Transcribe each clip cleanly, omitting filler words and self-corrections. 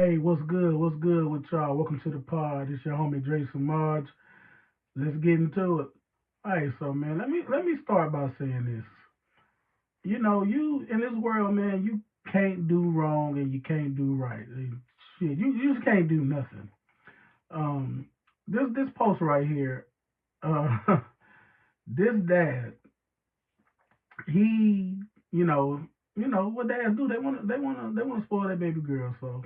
Hey, what's good? What's good with y'all? Welcome to the pod. It's your homie Dre Samaj. Let's get into it. Hey, so man, let me start by saying this. You in this world, man, you can't do wrong and you can't do right. Shit, you just can't do nothing. Um, this post right here, uh, this dad, he, you know, what dads do. They wanna spoil their baby girl. So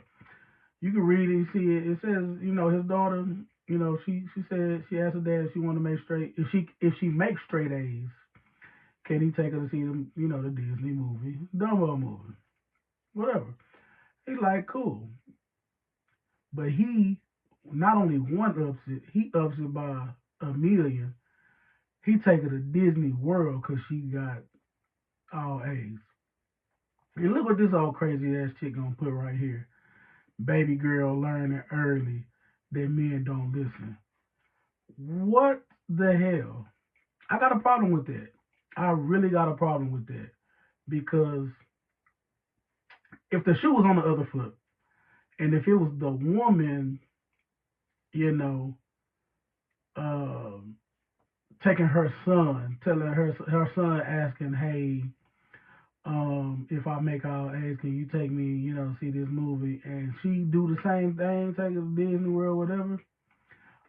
you can read it, you see it. It says, his daughter, she said she asked her dad if she want to make straight if she makes straight A's, can he take her to see the Disney movie, Dumbo movie, whatever. He's like, cool, but he not only one ups it, he ups it by a million. He take her to Disney World because she got all A's. And look what this old crazy ass chick gonna put right here. Baby girl learning early that men don't listen. What the hell? I got a problem with that. I really got a problem with that because if the shoe was on the other foot, and if it was the woman, you know, uh, taking her son, telling her son, asking, "Hey, if I make all A's, can you take me, see this movie?" And she do the same thing, take her to Disney World, whatever.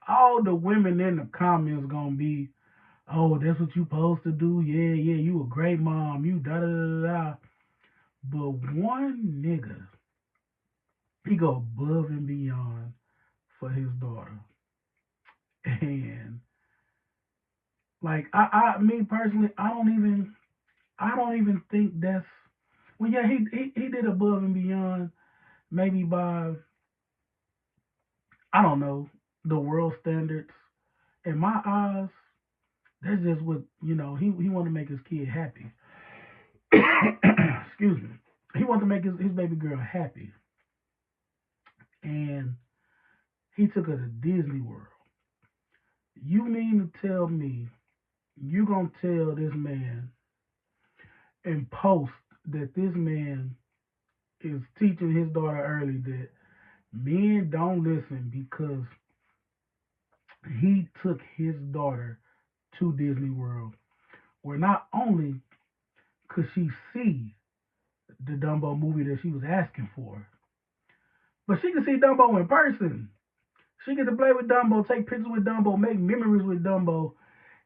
All the women in the comments gonna be, "Oh, that's what you supposed to do. Yeah, yeah, you a great mom. You da da da da." But one nigga, he go above and beyond for his daughter. And like me personally, I don't even think that's well yeah, he did above and beyond maybe by I don't know, the world standards. In my eyes, that's just what he wanted to make his kid happy. Excuse me. He wanted to make his baby girl happy. And he took her to Disney World. You mean to tell me you gonna tell this man and post that this man is teaching his daughter early that men don't listen because he took his daughter to Disney World, where not only could she see the Dumbo movie that she was asking for, but she could see Dumbo in person. She get to play with Dumbo, take pictures with Dumbo, make memories with Dumbo,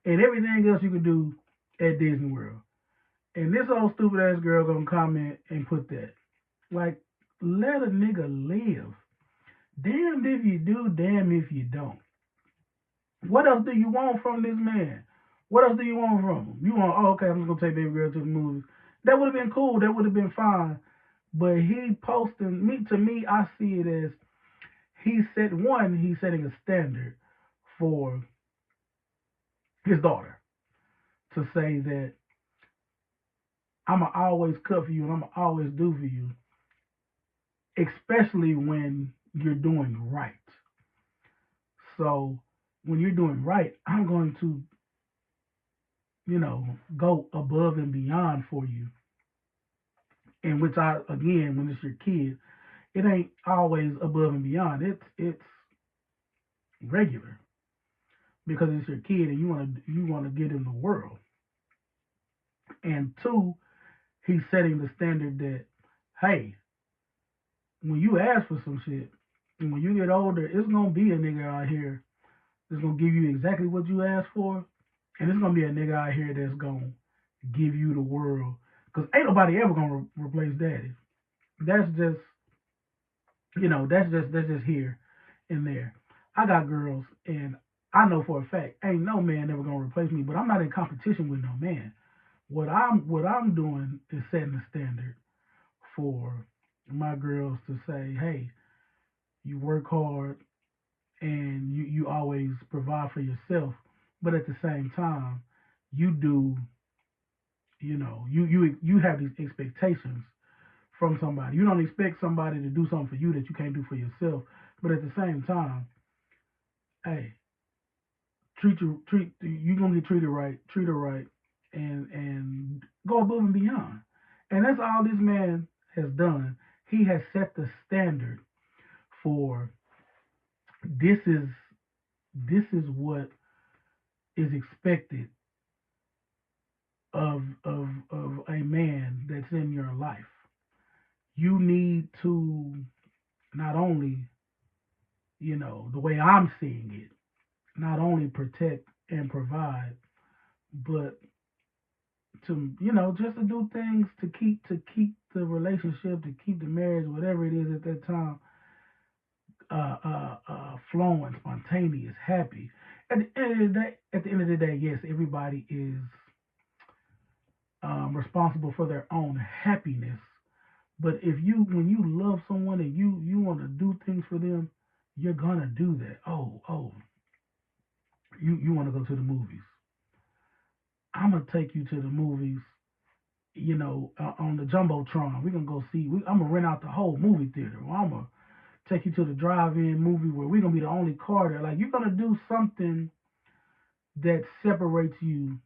and everything else you could do at Disney World. And this old stupid ass girl gonna comment and put that. Like, let a nigga live. Damned if you do, damn if you don't. What else do you want from this man? What else do you want from him? You want, oh, okay, I'm just gonna take baby girl to the movies. That would have been cool. That would have been fine. But he posting me to me, I see it as he's setting a standard for his daughter to say that I'ma always cut for you and I'ma always do for you, especially when you're doing right. So when you're doing right, I'm going to, go above and beyond for you. And which I again, when it's your kid, it ain't always above and beyond. It's regular because it's your kid and you wanna get in the world. And two, he's setting the standard that hey, when you ask for some shit, and when you get older, it's gonna be a nigga out here that's gonna give you exactly what you asked for, and it's gonna be a nigga out here that's gonna give you the world. Cause ain't nobody ever gonna replace daddy. That's just that's just here and there. I got girls, and I know for a fact ain't no man ever gonna replace me. But I'm not in competition with no man. What I'm doing is setting the standard for my girls to say, hey, you work hard and you always provide for yourself, but at the same time, you do, you have these expectations from somebody. You don't expect somebody to do something for you that you can't do for yourself, but at the same time, hey, treat you gonna get treated right, treat her right, and go above and beyond. And that's all this man has done. He has set the standard for this is this is what is expected of a man that's in your life. You need to not only, the way I'm seeing it, not only protect and provide, but to, just to do things to keep the relationship, to keep the marriage, whatever it is at that time, flowing, spontaneous, happy. At the end of the day, yes, everybody is responsible for their own happiness. But when you love someone and you want to do things for them, you're gonna do that. Oh, you want to go to the movies? I'm gonna take you to the movies. On the jumbotron, we're gonna go see. I'm gonna rent out the whole movie theater. Or I'm gonna take you to the drive-in movie where we're gonna be the only car there. Like, you're gonna do something that separates you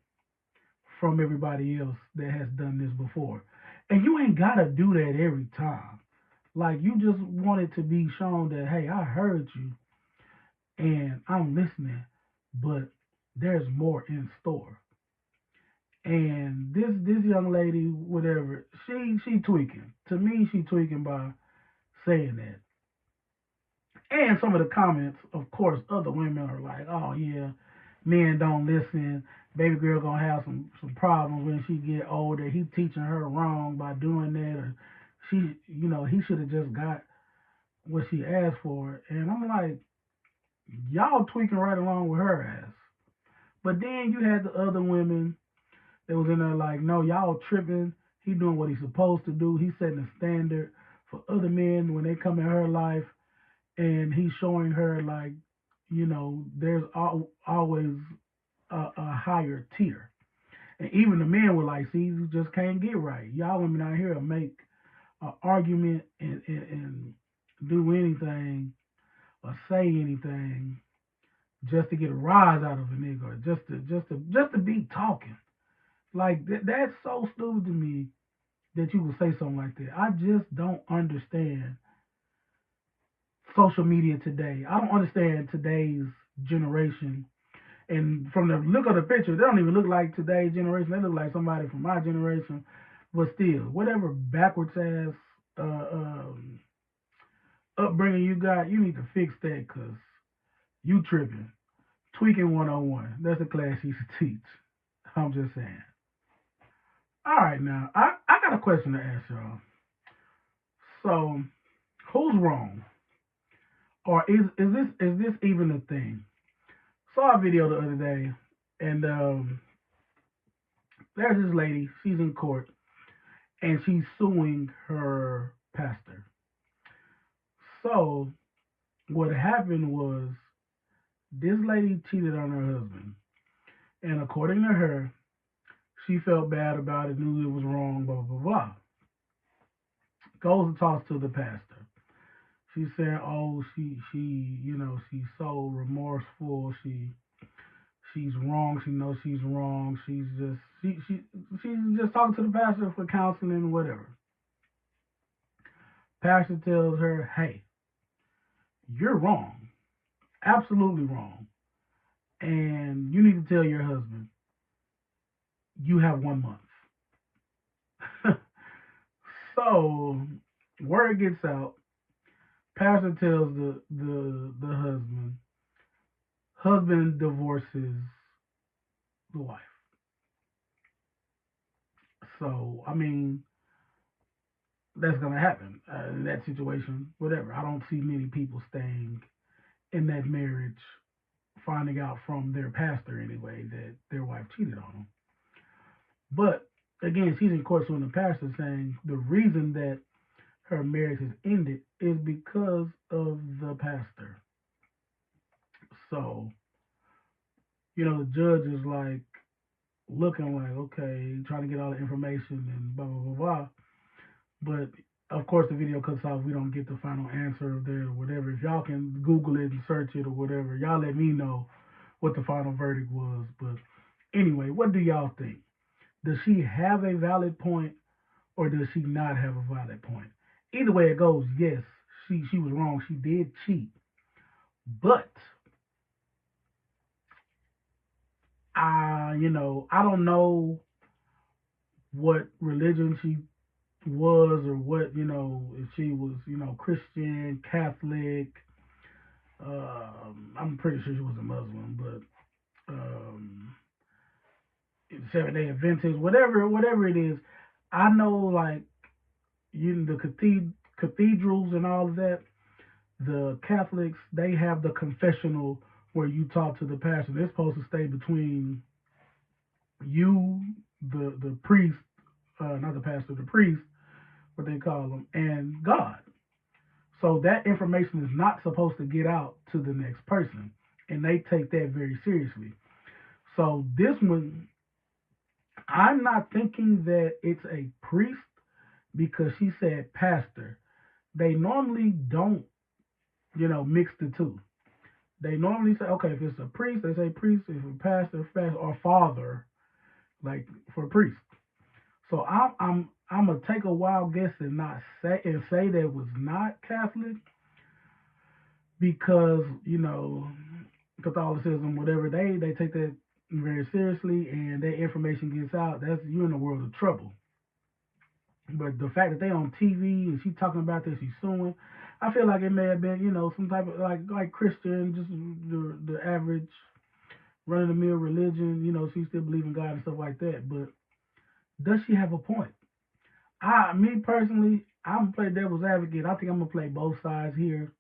from everybody else that has done this before. And you ain't gotta do that every time. Like, you just want it to be shown that, hey, I heard you and I'm listening, but there's more in store. And this young lady, whatever, she tweaking. To me, she tweaking by saying that. And some of the comments, of course, other women are like, "Oh yeah, men don't listen. Baby girl gonna have some problems when she get older. He teaching her wrong by doing that, or he should have just got what she asked for." And I'm like, y'all tweaking right along with her ass. But then you had the other women that was in there like, "No, y'all tripping. He doing what he's supposed to do. He's setting a standard for other men when they come in her life, and he's showing her like, there's always a higher tier." And even the men were like, "See, you just can't get right. Y'all women out here make an argument and do anything or say anything just to get a rise out of a nigga, or just to be talking." Like, that's so stupid to me that you would say something like that. I just don't understand social media today. I don't understand today's generation. And from the look of the picture, they don't even look like today's generation. They look like somebody from my generation. But still, whatever backwards ass upbringing you got, you need to fix that, because you tripping. Tweaking 101. That's a class you should teach. I'm just saying. All right, now, I got a question to ask y'all. So, who's wrong? Or is this even a thing? Saw a video the other day, and there's this lady. She's in court, and she's suing her pastor. So what happened was, this lady cheated on her husband, and according to her, she felt bad about it, knew it was wrong, blah blah blah. Goes and talks to the pastor. She's saying, "Oh, she's so remorseful. She's wrong. She knows she's wrong. She's just talking to the pastor for counseling, whatever." Pastor tells her, "Hey, you're wrong, absolutely wrong, and you need to tell your husband you have 1 month." So word gets out. Pastor tells the husband. Husband divorces the wife. So I mean, that's gonna happen in that situation. Whatever. I don't see many people staying in that marriage, finding out from their pastor anyway that their wife cheated on them. But again, she's in court suing the pastor, saying the reason that her marriage has ended is because of the pastor. So, the judge is like looking like, okay, trying to get all the information and blah, blah, blah, blah. But of course, the video cuts off. We don't get the final answer of there or whatever. If y'all can Google it and search it or whatever, y'all let me know what the final verdict was. But anyway, what do y'all think? Does she have a valid point, or does she not have a valid point? Either way it goes, yes, she was wrong. She did cheat, but I don't know what religion she was or what if she was Christian, Catholic. I'm pretty sure she was a Muslim, but Seventh Day Adventist, whatever it is. I know like the cathedrals and all of that. The Catholics, they have the confessional where you talk to the pastor. They're supposed to stay between you, the priest, not the pastor, the priest, what they call them, and God. So that information is not supposed to get out to the next person, and they take that very seriously. So this one, I'm not thinking that it's a priest because she said pastor. They normally don't, mix the two. They normally say, okay, if it's a priest, they say priest. If it's a pastor, or father, like for priest. So I'm gonna take a wild guess and not say that it was not Catholic because Catholicism, whatever they take that very seriously, and that information gets out, that's you're in a world of trouble. But the fact that they on TV and she's talking about this, she's suing. I feel like it may have been, some type of like Christian, just the average run of the mill religion. She still believe in God and stuff like that. But does she have a point? Me personally, I'm gonna play devil's advocate. I think I'm gonna play both sides here.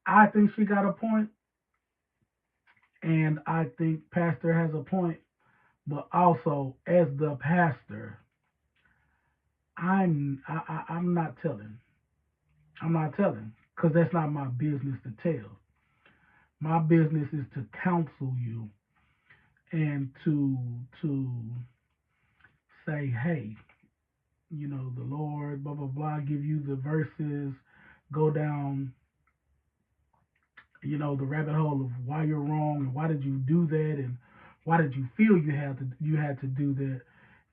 I think she got a point, and I think Pastor has a point. But also, as the pastor, I'm not telling. I'm not telling because that's not my business to tell. My business is to counsel you and to say, hey, the Lord, blah blah blah, give you the verses, go down, the rabbit hole of why you're wrong and why did you do that and why did you feel you had to do that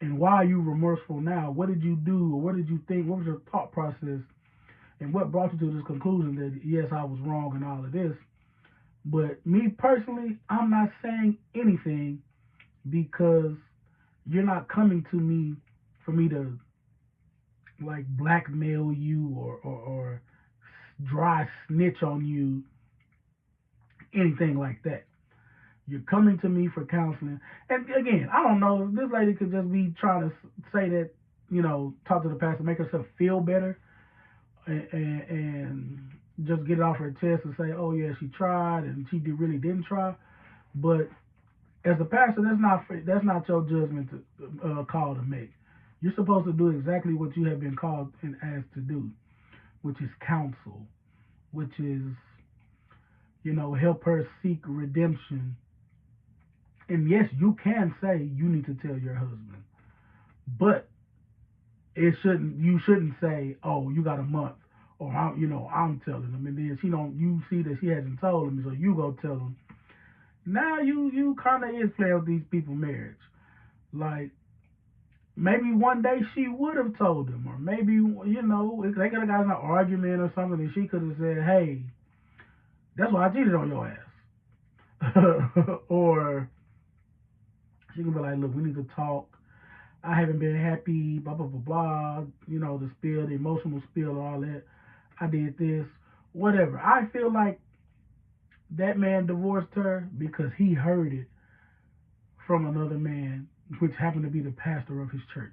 and why are you remorseful now? What did you do or what did you think? What was your thought process and what brought you to this conclusion that yes, I was wrong and all of this? But me personally, I'm not saying anything because you're not coming to me for me to like blackmail you or dry snitch on you, anything like that. You're coming to me for counseling. And again, I don't know. This lady could just be trying to say that, talk to the pastor, make herself feel better, and just get it off her chest and say, oh, yeah, she tried and she really didn't try. But as a pastor, that's not your judgment call to make. You're supposed to do exactly what you have been called and asked to do, which is counsel, which is, help her seek redemption. And yes, you can say you need to tell your husband, but you shouldn't say, oh, you got a month, or I'm telling him, and then you see that she hasn't told him, so you go tell him. Now you kind of is playing with these people's marriage. Like maybe one day she would have told him, or maybe if they could have got in an argument or something, and she could have said, hey, that's why I cheated on your ass, or she can be like, look, we need to talk. I haven't been happy, blah, blah, blah, blah. The spill, the emotional spill, all that. I did this, whatever. I feel like that man divorced her because he heard it from another man, which happened to be the pastor of his church.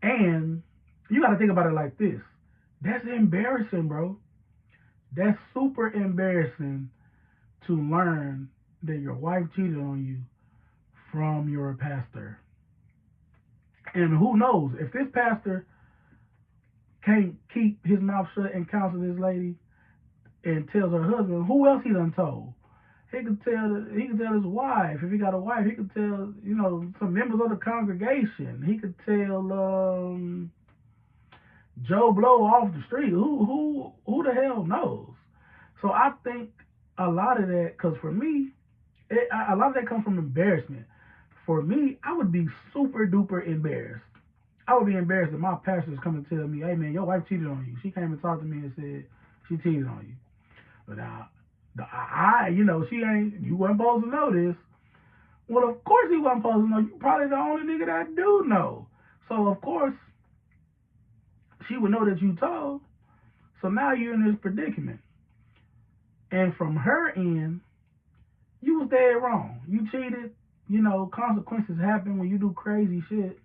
And you got to think about it like this. That's embarrassing, bro. That's super embarrassing to learn that your wife cheated on you from your pastor. And who knows, if this pastor can't keep his mouth shut and counsel this lady and tells her husband, who else he done told? He could tell his wife. If he got a wife, he could tell, some members of the congregation. He could tell Joe Blow off the street. Who the hell knows? So I think a lot of that, because for me, a lot of that comes from embarrassment. For me, I would be super duper embarrassed I would be embarrassed if my pastor's come and tell me, hey man, your wife cheated on you. She came and talked to me and said she cheated on you. But she ain't, you wasn't supposed to know this. Well, of course he wasn't supposed to know. You probably the only nigga that do know. So, of course, she would know that you told. So now you're in this predicament. And from her end, you was dead wrong. You cheated. Consequences happen when you do crazy shit.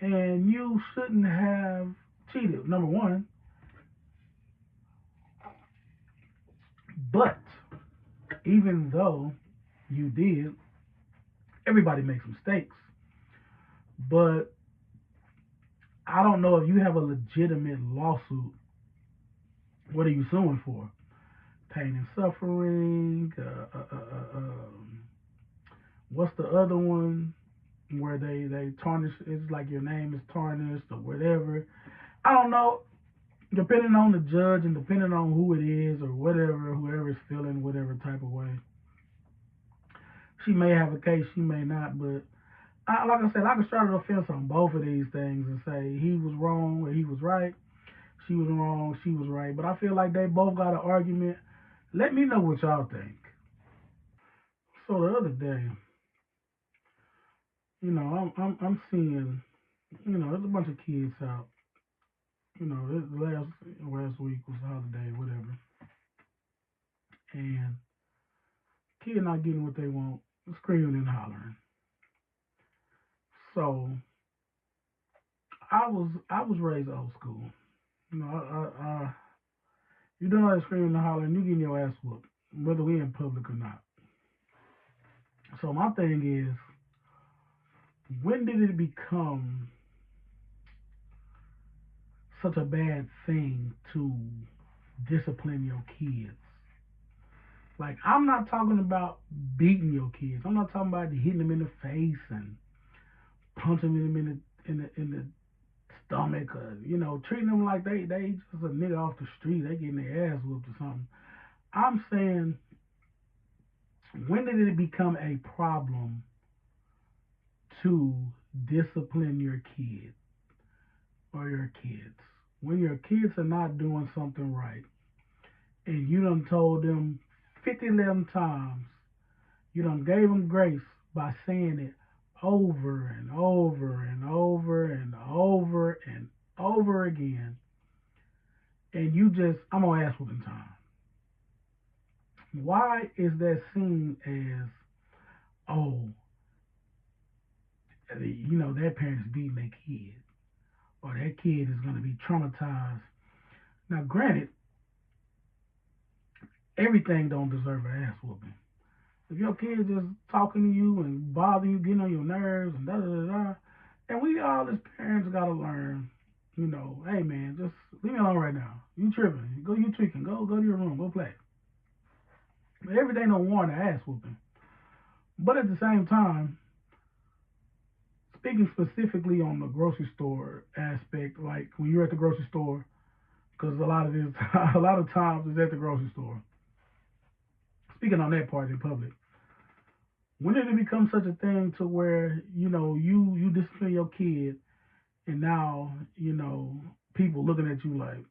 And you shouldn't have cheated, number one. But even though you did, everybody makes mistakes. But I don't know if you have a legitimate lawsuit. What are you suing for? Pain and suffering. What's the other one where they tarnish? It's like your name is tarnished or whatever. I don't know. Depending on the judge and depending on who it is or whatever, whoever is feeling whatever type of way, she may have a case, she may not. But like I said, I can straddle the fence on both of these things and say he was wrong or he was right. She was wrong, she was right. But I feel like they both got an argument. Let me know what y'all think. So the other day, I'm seeing, there's a bunch of kids out. This last week was a holiday, whatever, and kids not getting what they want, screaming and hollering. So I was raised old school. You don't know that screaming and hollering, you getting your ass whooped, whether we in public or not. So my thing is, when did it become such a bad thing to discipline your kids? Like, I'm not talking about beating your kids. I'm not talking about hitting them in the face and punching them in the stomach, or treating them like they just a nigga off the street. They getting their ass whooped or something. I'm saying, when did it become a problem to discipline your kid or your kids? When your kids are not doing something right, and you done told them 50 times, you done gave them grace by saying it over and over and over and over and over again, and I'm gonna ask whooping time. Why is that seen as, oh, that parent's beating their kid, or that kid is gonna be traumatized? Now, granted, everything don't deserve an ass whooping. If your kid just talking to you and bothering you, getting on your nerves and da da da da, and we all as parents gotta learn, hey man, just leave me alone right now. You tripping? You tweaking? Go to your room, go play. But everything don't warrant an ass whooping. But at the same time, speaking specifically on the grocery store aspect, like when you're at the grocery store, because a lot of times it's at the grocery store. Speaking on that part in public, when did it become such a thing to where you discipline your kid, and now people looking at you like,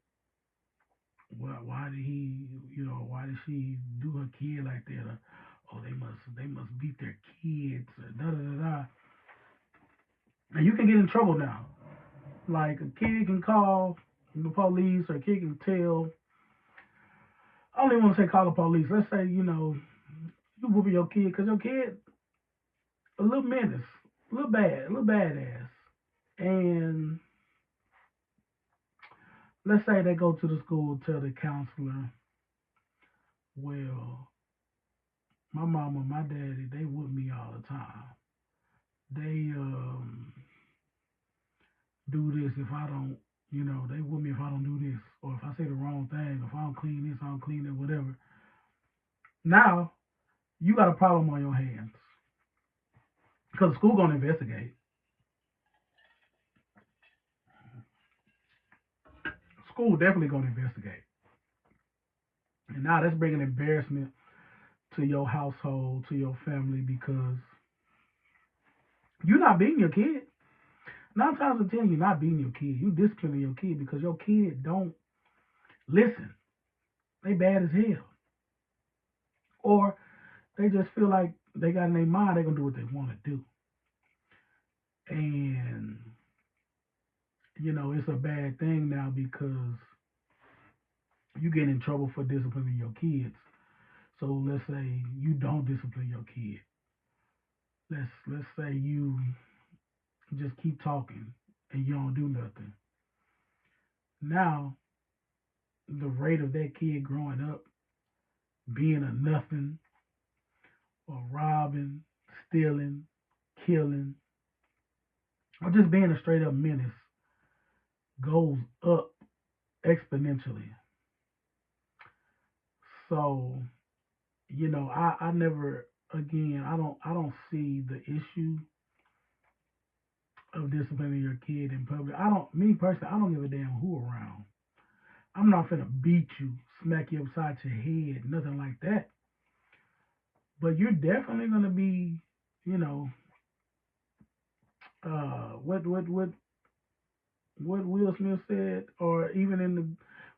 well, why did she do her kid like that? Or, oh, they must beat their kids, or da da da da. And you can get in trouble now. Like, a kid can call the police, or a kid can tell. I don't even want to say call the police. Let's say you whooping your kid because your kid a little menace, a little badass, and let's say they go to the school, tell the counselor, well, my mama, my daddy, they whoop me all the time. They do this if I don't, they whoop me if I don't do this, or if I say the wrong thing, if I don't clean this, I don't clean that, whatever. Now you got a problem on your hands because the school gonna investigate. School definitely gonna investigate, and now that's bringing embarrassment to your household, to your family, because you're not beating your kid. Nine times out of ten, you're not beating your kid. You disciplining your kid because your kid don't listen. They bad as hell, or they just feel like they got in their mind they're gonna do what they want to do, and it's a bad thing now because you get in trouble for disciplining your kids. So let's say you don't discipline your kid. Let's say you just keep talking and you don't do nothing. Now the rate of that kid growing up being a nothing or robbing, stealing, killing, or just being a straight up menace goes up exponentially. So, I never again I don't see the issue of disciplining your kid in public. I don't me personally I don't give a damn who around. I'm not finna beat you, smack you upside your head, nothing like that. But you're definitely gonna be, you know, what Will Smith said, or even in the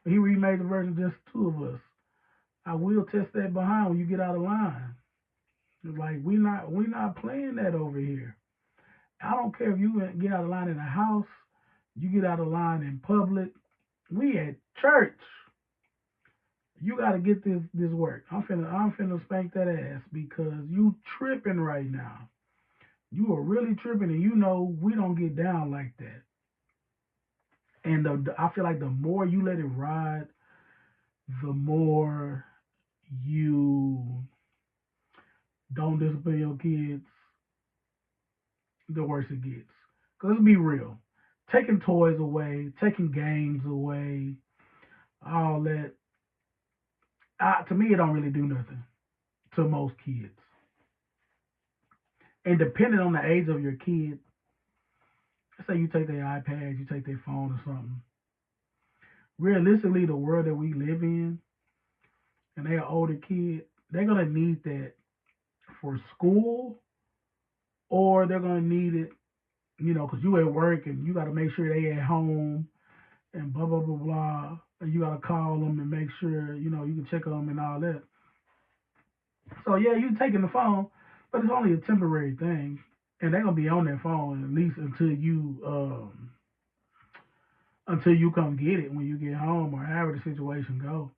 when he remade the version just two of us. I will test that behind when you get out of line. Like we not playing that over here. I don't care if you get out of line in the house, you get out of line in public. We at church. You got to get this work. I'm finna spank that ass because you tripping right now. You are really tripping, and we don't get down like that. And I feel like the more you let it ride, the more you don't discipline your kids, the worse it gets. Cause let's be real, taking toys away, taking games away, all that. To me, it don't really do nothing to most kids. And depending on the age of your kid, say you take their iPad, you take their phone or something. Realistically, the world that we live in, and they're an older kid, they're gonna need that for school, or they're gonna need it, because you at work and you got to make sure they at home and blah blah blah blah. And you got to call them and make sure you can check on them and all that. So yeah, you taking the phone, but it's only a temporary thing, and they're gonna be on their phone at least until you come get it when you get home or however the situation go.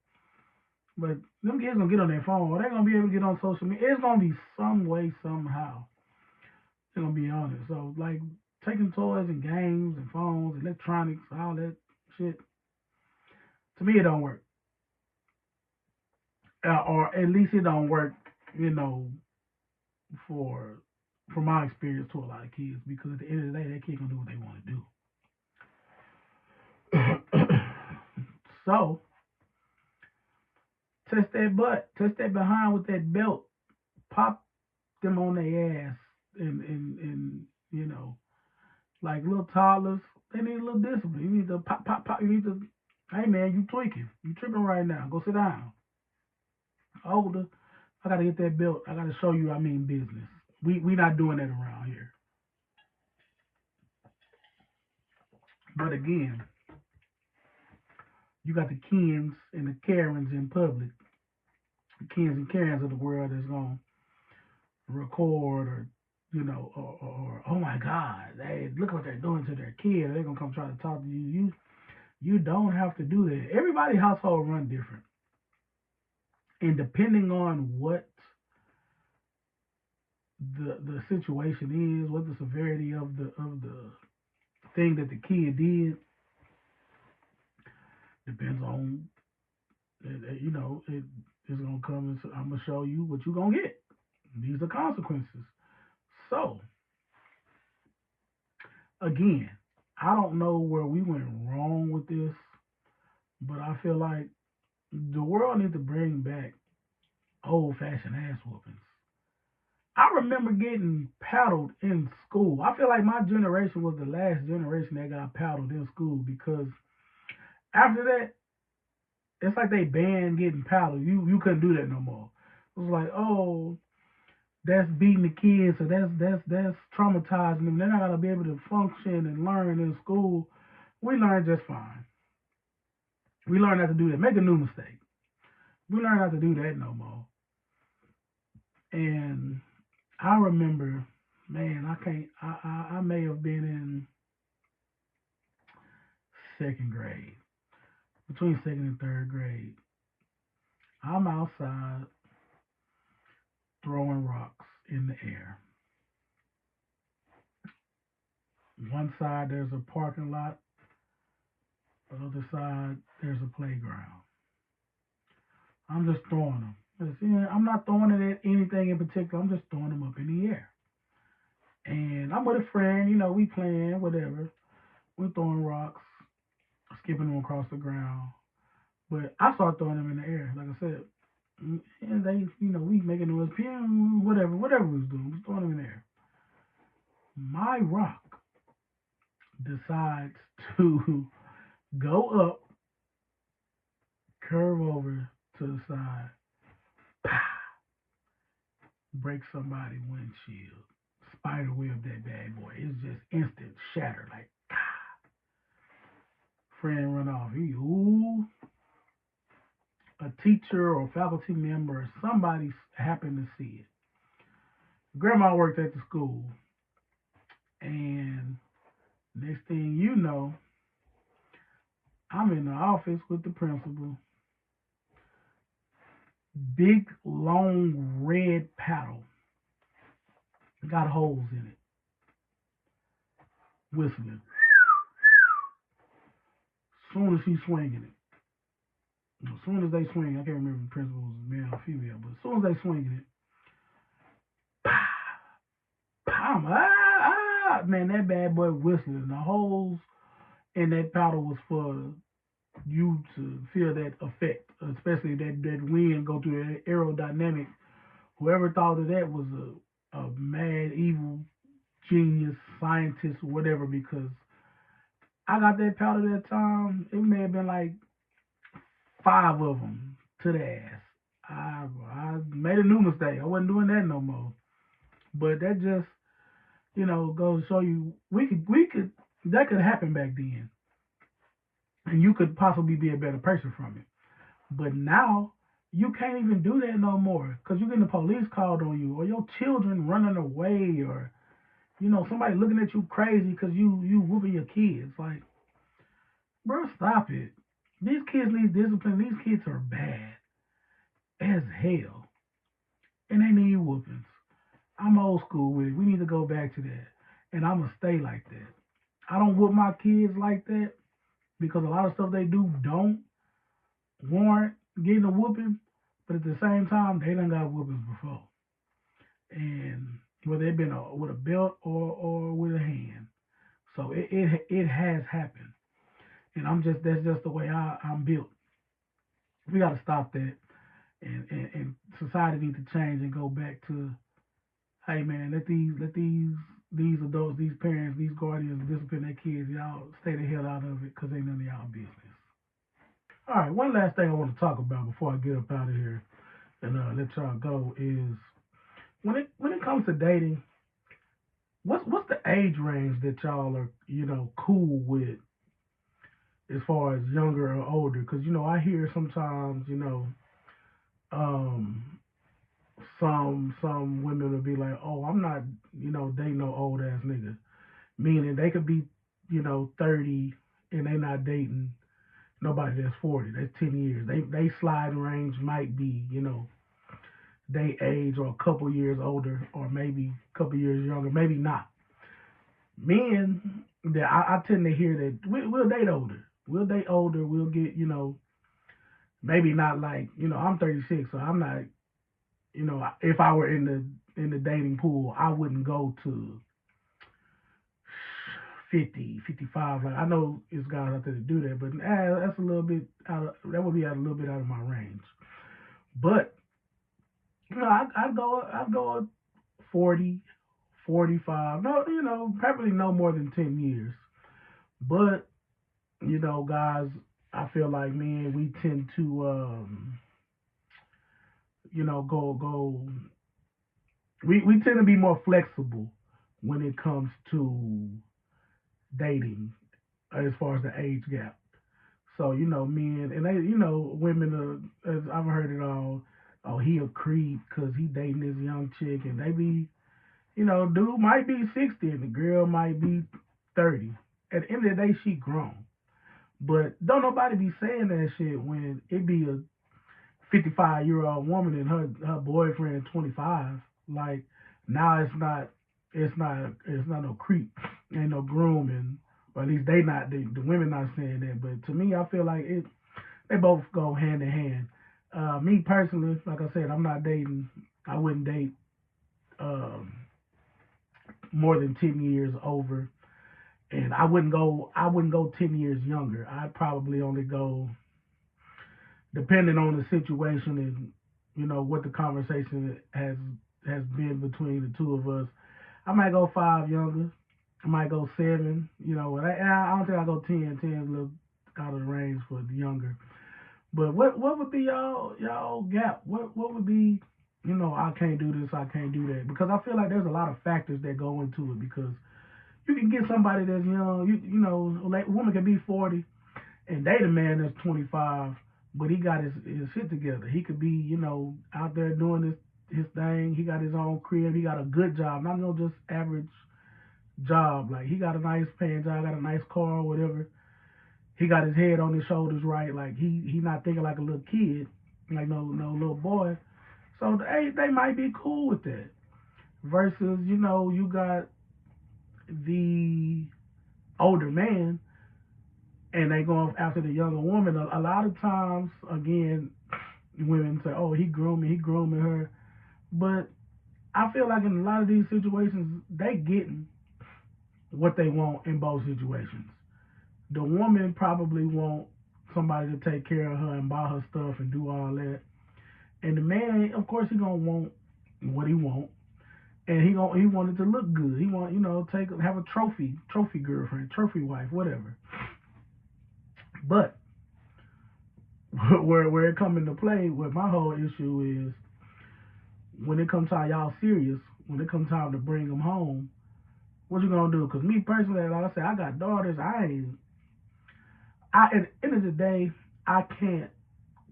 But them kids gonna get on their phone, or they're gonna be able to get on social media. It's gonna be some way somehow. They're gonna be on it. So like taking toys and games and phones, electronics, all that shit. To me, it don't work, or at least it don't work. You know, for from my experience to a lot of kids, because at the end of the day, that kid gonna do what they want to do. So test that butt, test that behind with that belt, pop them on their ass, and like little toddlers, they need a little discipline. You need to pop, pop, pop. You need to, hey man, you tweaking, you tripping right now. Go sit down. Older, I gotta get that belt. I gotta show you I mean business. We not doing that around here. But again, you got the Kens and the Karens in public, the Kens and Karens of the world that's gonna record, or oh my God, hey, look what they're doing to their kid. They're gonna come try to talk to you. You don't have to do that. Everybody's household run different, and depending on what the situation is, what the severity of the thing that the kid did, depends on it is gonna come. And I'm gonna show you what you're gonna get. These are consequences. So again, I don't know where we went wrong with this, but I feel like the world needs to bring back old fashioned ass whoopings. I remember getting paddled in school. I feel like my generation was the last generation that got paddled in school, because after that, it's like they banned getting paddled. You couldn't do that no more. It was like, oh, that's beating the kids, so that's traumatizing them. They're not gonna be able to function and learn in school. We learn just fine. We learn not to do that. Make a new mistake. We learn not to do that no more. And I remember, man, I can't. I may have been in second grade, between second and third grade. I'm outside throwing rocks in the air. One side there's a parking lot. The other side there's a playground. I'm just throwing them. I'm not throwing it at anything in particular. I'm just throwing them up in the air. And I'm with a friend. We playing whatever. We're throwing rocks, skipping them across the ground. But I start throwing them in the air, like I said. And they, we making noise, whatever we was doing, we was throwing them in the air. My rock decides to go up, curve over to the side, pow, break somebody's windshield, spider web that bad boy. It's just instant shatter, like, friend run off. A teacher or faculty member or somebody happened to see it. Grandma worked at the school, and next thing you know, I'm in the office with the principal. Big, long, red paddle. Got holes in it. Whistling. Soon as he's swinging it. As soon as they swing, I can't remember if the principal was male or female, but as soon as they swinging it, pow, pow, man, that bad boy whistling. The holes in that paddle was for you to feel that effect, especially that wind go through that aerodynamic. Whoever thought of that was a mad, evil, genius, scientist, or whatever, because I got that powder that time. It may have been like 5 of them to the ass. I made a new mistake. I wasn't doing that no more. But that just, goes to show you we could that could happen back then, and you could possibly be a better person from it. But now you can't even do that no more because you're getting the police called on you, or your children running away, or somebody looking at you crazy because you whooping your kids. Like, bro, stop it. These kids need discipline. These kids are bad as hell, and they need whoopings. I'm old school with it. We need to go back to that, and I'm gonna stay like that. I don't whoop my kids like that because a lot of stuff they do don't warrant getting a whooping, but at the same time, they done got whoopings before, and whether it been with a belt or with a hand. So it has happened, and that's just the way I'm built. We got to stop that, and society needs to change and go back to, hey man, let these adults, these parents, these guardians discipline their kids. Y'all stay the hell out of it because ain't none of y'all business. All right, one last thing I want to talk about before I get up out of here and let y'all go is when it comes to dating, what's the age range that y'all are cool with as far as younger or older? Because I hear sometimes um some women will be like, oh, I'm not dating no old ass nigga, meaning they could be 30 and they not dating nobody that's 40. That's 10 years. They sliding range might be they age or a couple years older or maybe a couple years younger, maybe not. Men that I tend to hear that we'll date older. We'll date older. We'll get maybe not like I'm 36, so I'm not if I were in the dating pool, I wouldn't go to 50, 55. Like I know it's guys out there to do that, but that's a little bit that would be a little bit out of my range. But I'd go 40, 45. No, probably no more than 10 years. But guys, I feel like men we tend to go we tend to be more flexible when it comes to dating as far as the age gap. So men and they, women. As I've heard it all. Oh, he a creep because he dating this young chick, and they be, dude might be 60 and the girl might be 30. At the end of the day, she grown. But don't nobody be saying that shit when it be a 55-year-old woman and her boyfriend 25. Like now it's not no creep, ain't no grooming, or at least the women not saying that. But to me, I feel like they both go hand in hand. Me personally, like I said, I'm not dating. I wouldn't date um, more than 10 years over, and I wouldn't go 10 years younger. I'd probably only go depending on the situation and what the conversation has been between the two of us. I might go 5 younger. I might go 7. I don't think I go 10. 10 is a little out of the range for the younger. But what would be y'all gap? What would be I can't do this, I can't do that, because I feel like there's a lot of factors that go into it. Because you can get somebody that's young, like a woman can be 40 and date a man that's 25, but he got his shit together. He could be, out there doing his thing. He got his own crib. He got a good job, not no just average job. Like he got a nice paying job, got a nice car or whatever. He got his head on his shoulders right. Like he not thinking like a little kid, like no little boy. So they might be cool with that. Versus, you got the older man and they go after the younger woman. A lot of times, again, women say, "Oh, he grooming her," but I feel like in a lot of these situations, they getting what they want in both situations. The woman probably want somebody to take care of her and buy her stuff and do all that, and the man, of course, he gonna want what he want, and he wanted to look good. He want have a trophy girlfriend, trophy wife, whatever. But where it come into play with my whole issue is when it comes time y'all serious, when it comes time to bring them home, what you gonna do? Because me personally, like I said, I got daughters. At the end of the day, I can't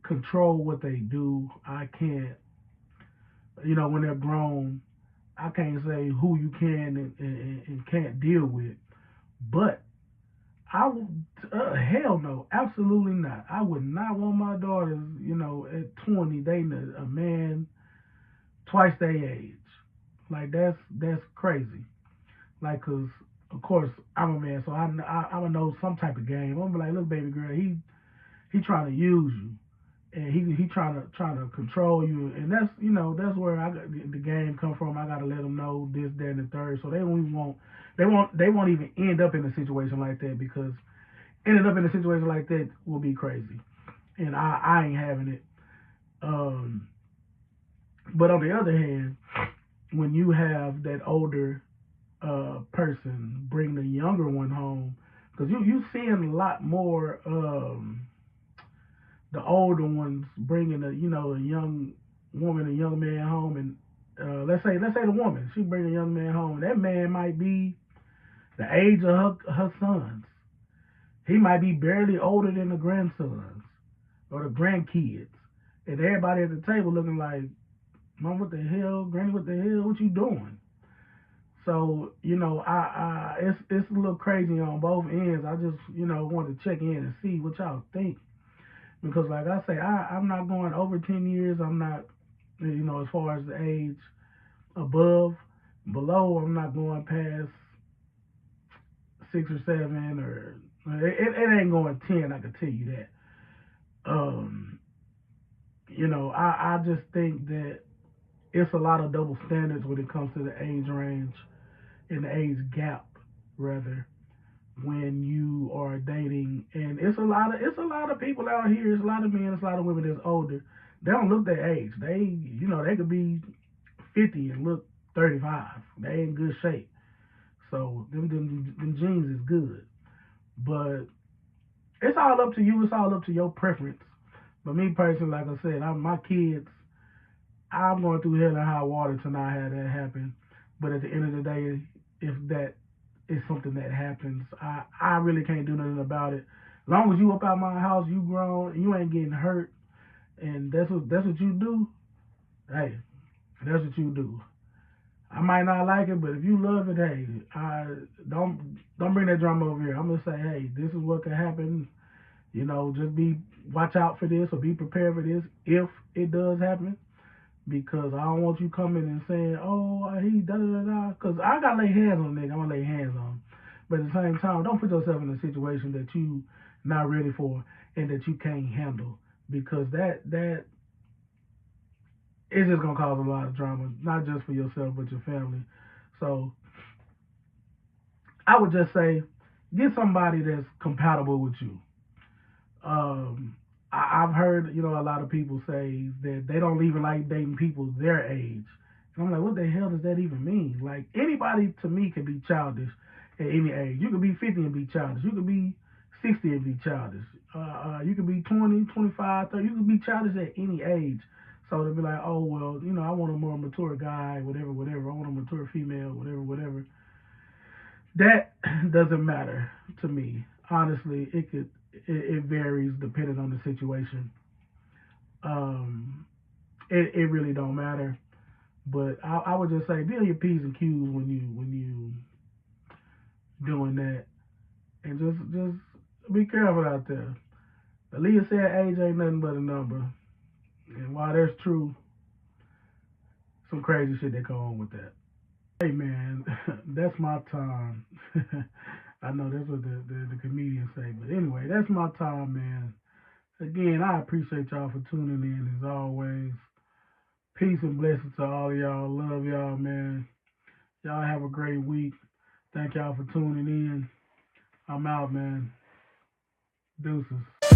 control what they do. I can't, when they're grown, I can't say who you can and can't deal with. But I would, hell no, absolutely not. I would not want my daughters, at 20 dating a man twice their age. Like that's crazy. Like, cause of course I'm a man, so I would know some type of game. I'm like, look, baby girl, he trying to use you, and he trying to control you, and that's where I got the game come from. I gotta let them know this, that, and the third, so they won't even end up in a situation like that, because ending up in a situation like that will be crazy, and I ain't having it. Um, but on the other hand, when you have that older person bring the younger one home, because you seeing a lot more the older ones bringing a young woman, a young man home, and let's say the woman, she bring a young man home. That man might be the age of her sons. He might be barely older than the grandsons or the grandkids, and everybody at the table looking like, Mom, what the hell, Granny, what the hell, what you doing? So it's a little crazy on both ends. I just wanted to check in and see what y'all think, because like I say, I'm not going over 10 years. I'm not, as far as the age above, below. I'm not going past 6 or 7, or it ain't going 10. I can tell you that. Um, I just think that it's a lot of double standards when it comes to the age range and the age gap, rather, when you are dating. And it's a lot of people out here. It's a lot of men. It's a lot of women that's older. They don't look their age. They could be 50 and look 35. They in good shape. So them jeans is good. But it's all up to you. It's all up to your preference. But me personally, like I said, my kids, I'm going through hell and high water to not have that happen. But at the end of the day, if that is something that happens, I really can't do nothing about it. As long as you up out my house, you grown, you ain't getting hurt, and that's what you do. Hey, that's what you do. I might not like it, but if you love it, hey, I don't bring that drama over here. I'm gonna say, hey, this is what could happen. Just watch out for this or be prepared for this if it does happen. Because I don't want you coming and saying, oh, he da da da da. Because I gotta lay hands on a nigga. I'm gonna lay hands on him. But at the same time, don't put yourself in a situation that you not ready for and that you can't handle. Because that is just gonna cause a lot of drama, not just for yourself but your family. So I would just say, get somebody that's compatible with you. I've heard, a lot of people say that they don't even like dating people their age. And I'm like, what the hell does that even mean? Like, anybody to me can be childish at any age. You could be 50 and be childish. You could be 60 and be childish. You could be 20, 25, 30. You could be childish at any age. So to be like, oh, well, I want a more mature guy, whatever, whatever. I want a mature female, whatever, whatever. That doesn't matter to me. Honestly, it varies depending on the situation. Um, it really don't matter. But I would just say be on your p's and q's when you doing that, and just be careful out there. Aaliyah said age ain't nothing but a number, and while that's true, some crazy shit that go on with that. Hey man, that's my time. I know that's what the comedians say, but anyway, that's my time, man. Again, I appreciate y'all for tuning in as always. Peace and blessings to all of y'all. Love y'all, man. Y'all have a great week. Thank y'all for tuning in. I'm out, man. Deuces.